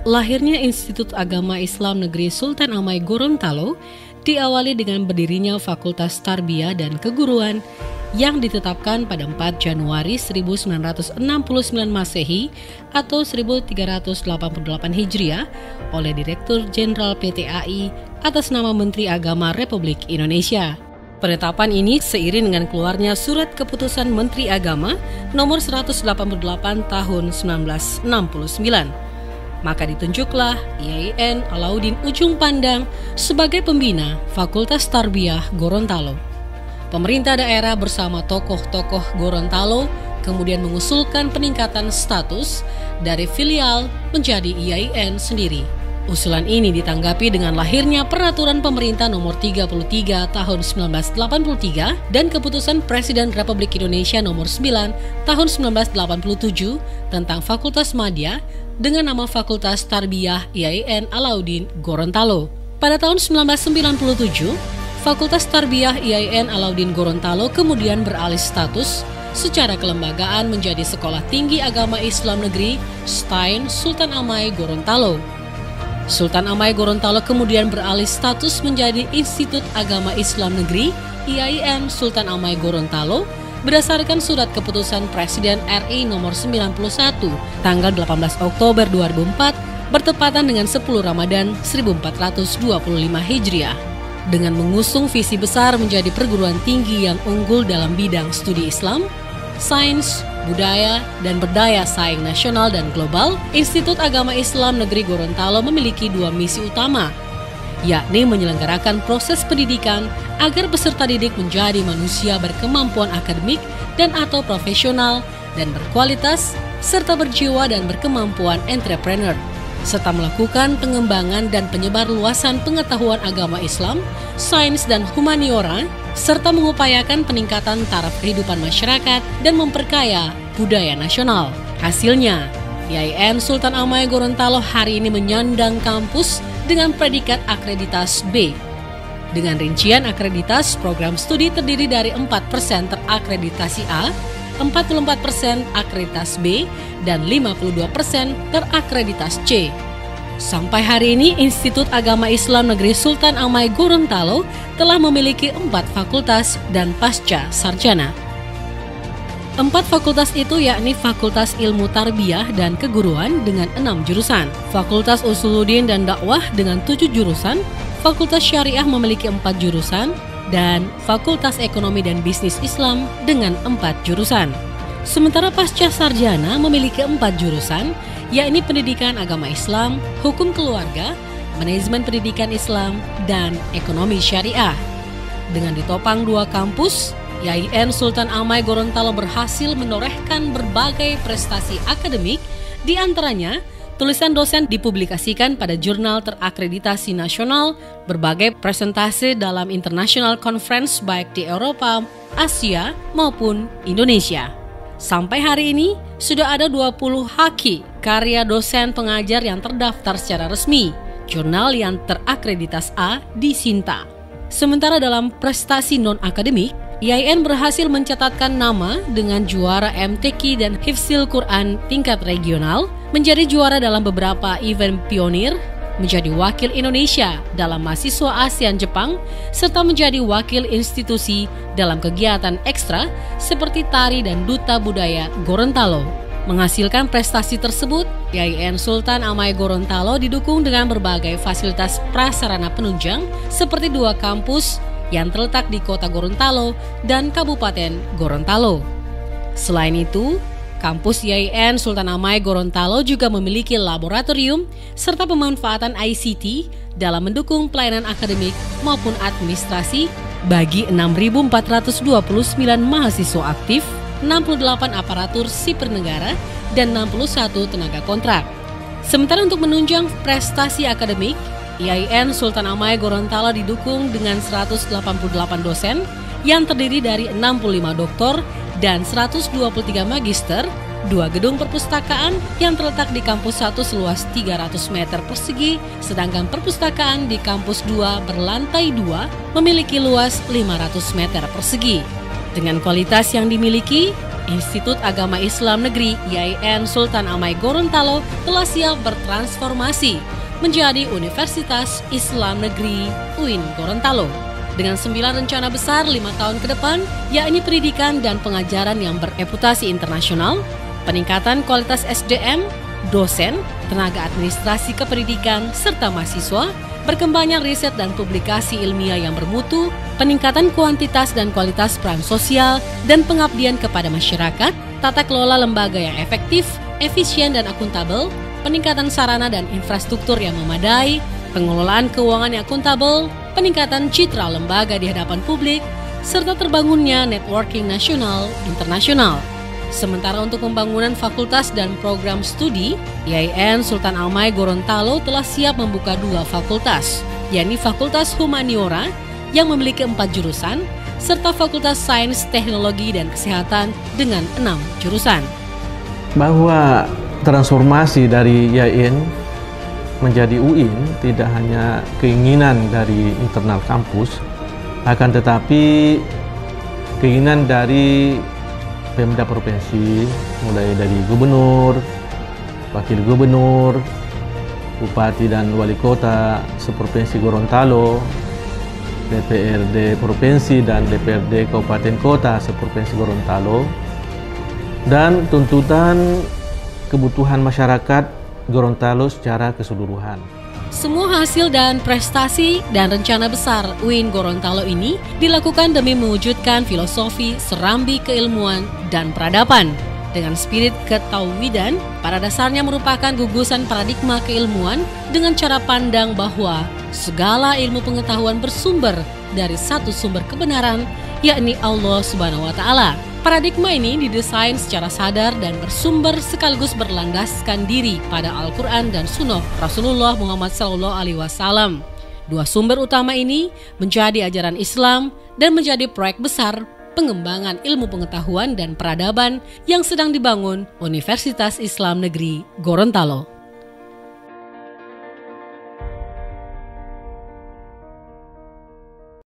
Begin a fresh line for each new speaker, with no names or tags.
Lahirnya Institut Agama Islam Negeri Sultan Amai Gorontalo diawali dengan berdirinya Fakultas Tarbiyah dan Keguruan yang ditetapkan pada 4 Januari 1969 Masehi atau 1388 Hijriah oleh Direktur Jenderal PT-AI atas nama Menteri Agama Republik Indonesia. Penetapan ini seiring dengan keluarnya Surat Keputusan Menteri Agama nomor 188 tahun 1969. Maka ditunjuklah IAIN Alauddin Ujung Pandang sebagai pembina Fakultas Tarbiyah Gorontalo. Pemerintah daerah bersama tokoh-tokoh Gorontalo kemudian mengusulkan peningkatan status dari filial menjadi IAIN sendiri. Usulan ini ditanggapi dengan lahirnya Peraturan Pemerintah Nomor 33 Tahun 1983 dan Keputusan Presiden Republik Indonesia Nomor 9 Tahun 1987 tentang Fakultas Madya dengan nama Fakultas Tarbiyah IAIN Alauddin Gorontalo. Pada tahun 1997, Fakultas Tarbiyah IAIN Alauddin Gorontalo kemudian beralih status secara kelembagaan menjadi Sekolah Tinggi Agama Islam Negeri STAIN Sultan Amai Gorontalo. Sultan Amai Gorontalo kemudian beralih status menjadi Institut Agama Islam Negeri IAIN Sultan Amai Gorontalo berdasarkan Surat Keputusan Presiden RI nomor 91 tanggal 18 Oktober 2004 bertepatan dengan 10 Ramadan 1425 Hijriah. Dengan mengusung visi besar menjadi perguruan tinggi yang unggul dalam bidang studi Islam, sains, budaya, dan berdaya saing nasional dan global, Institut Agama Islam Negeri Gorontalo memiliki 2 misi utama, yakni menyelenggarakan proses pendidikan agar peserta didik menjadi manusia berkemampuan akademik dan atau profesional dan berkualitas, serta berjiwa dan berkemampuan entrepreneur, serta melakukan pengembangan dan penyebarluasan pengetahuan agama Islam, sains dan humaniora, serta mengupayakan peningkatan taraf kehidupan masyarakat dan memperkaya budaya nasional. Hasilnya, IAIN Sultan Amai Gorontalo hari ini menyandang kampus dengan predikat akreditas B. Dengan rincian akreditas, program studi terdiri dari 4% terakreditasi A, 44% akreditas B, dan 52% terakreditasi C. Sampai hari ini, Institut Agama Islam Negeri Sultan Amai Gorontalo telah memiliki 4 fakultas dan pasca sarjana. 4 fakultas itu yakni Fakultas Ilmu Tarbiyah dan Keguruan dengan 6 jurusan, Fakultas Usuluddin dan Dakwah dengan 7 jurusan, Fakultas Syariah memiliki 4 jurusan, dan Fakultas Ekonomi dan Bisnis Islam dengan 4 jurusan. Sementara pasca sarjana memiliki 4 jurusan, yakni Pendidikan Agama Islam, Hukum Keluarga, Manajemen Pendidikan Islam, dan Ekonomi Syariah. Dengan ditopang 2 kampus, IAIN Sultan Amai Gorontalo berhasil menorehkan berbagai prestasi akademik, di antaranya tulisan dosen dipublikasikan pada jurnal terakreditasi nasional, berbagai presentasi dalam international conference baik di Eropa, Asia, maupun Indonesia. Sampai hari ini, sudah ada 20 haki karya dosen pengajar yang terdaftar secara resmi, jurnal yang terakreditasi A di Sinta. Sementara dalam prestasi non-akademik, IAIN berhasil mencatatkan nama dengan juara MTQ dan Hifzil Quran tingkat regional, menjadi juara dalam beberapa event pionir, menjadi wakil Indonesia dalam mahasiswa ASEAN Jepang, serta menjadi wakil institusi dalam kegiatan ekstra seperti tari dan duta budaya Gorontalo. Menghasilkan prestasi tersebut, IAIN Sultan Amai Gorontalo didukung dengan berbagai fasilitas prasarana penunjang seperti 2 kampus yang terletak di Kota Gorontalo dan Kabupaten Gorontalo. Selain itu, kampus IAIN Sultan Amai Gorontalo juga memiliki laboratorium serta pemanfaatan ICT dalam mendukung pelayanan akademik maupun administrasi bagi 6.429 mahasiswa aktif, 68 aparatur sipil negara, dan 61 tenaga kontrak. Sementara untuk menunjang prestasi akademik, IAIN Sultan Amai Gorontalo didukung dengan 188 dosen yang terdiri dari 65 doktor dan 123 magister, 2 gedung perpustakaan yang terletak di kampus 1 seluas 300 meter persegi, sedangkan perpustakaan di kampus 2 berlantai 2 memiliki luas 500 meter persegi. Dengan kualitas yang dimiliki, Institut Agama Islam Negeri IAIN Sultan Amai Gorontalo telah siap bertransformasi menjadi Universitas Islam Negeri UIN Gorontalo. Dengan 9 rencana besar 5 tahun ke depan, yakni pendidikan dan pengajaran yang bereputasi internasional, peningkatan kualitas SDM, dosen, tenaga administrasi kependidikan, serta mahasiswa, berkembangnya riset dan publikasi ilmiah yang bermutu, peningkatan kuantitas dan kualitas peran sosial, dan pengabdian kepada masyarakat, tata kelola lembaga yang efektif, efisien dan akuntabel, peningkatan sarana dan infrastruktur yang memadai, pengelolaan keuangan yang akuntabel, peningkatan citra lembaga di hadapan publik, serta terbangunnya networking nasional internasional. Sementara untuk pembangunan fakultas dan program studi, IAIN Sultan Amai Gorontalo telah siap membuka 2 fakultas, yakni Fakultas Humaniora yang memiliki 4 jurusan, serta Fakultas Sains, Teknologi, dan Kesehatan dengan 6 jurusan.
Bahwa transformasi dari IAIN menjadi UIN tidak hanya keinginan dari internal kampus, akan tetapi keinginan dari Pemda Provinsi, mulai dari gubernur, wakil gubernur, bupati dan wali kota seprovinsi Gorontalo, DPRD Provinsi dan DPRD Kabupaten Kota seprovinsi Gorontalo, dan tuntutan kebutuhan masyarakat Gorontalo secara keseluruhan.
Semua hasil dan prestasi dan rencana besar UIN Gorontalo ini dilakukan demi mewujudkan filosofi serambi keilmuan dan peradaban. Dengan spirit ketauhidan, pada dasarnya merupakan gugusan paradigma keilmuan dengan cara pandang bahwa segala ilmu pengetahuan bersumber dari satu sumber kebenaran, yakni Allah Subhanahu wa Ta'ala. Paradigma ini didesain secara sadar dan bersumber sekaligus berlandaskan diri pada Al-Quran dan Sunnah Rasulullah Muhammad SAW. 2 sumber utama ini menjadi ajaran Islam dan menjadi proyek besar pengembangan ilmu pengetahuan dan peradaban yang sedang dibangun Universitas Islam Negeri Gorontalo.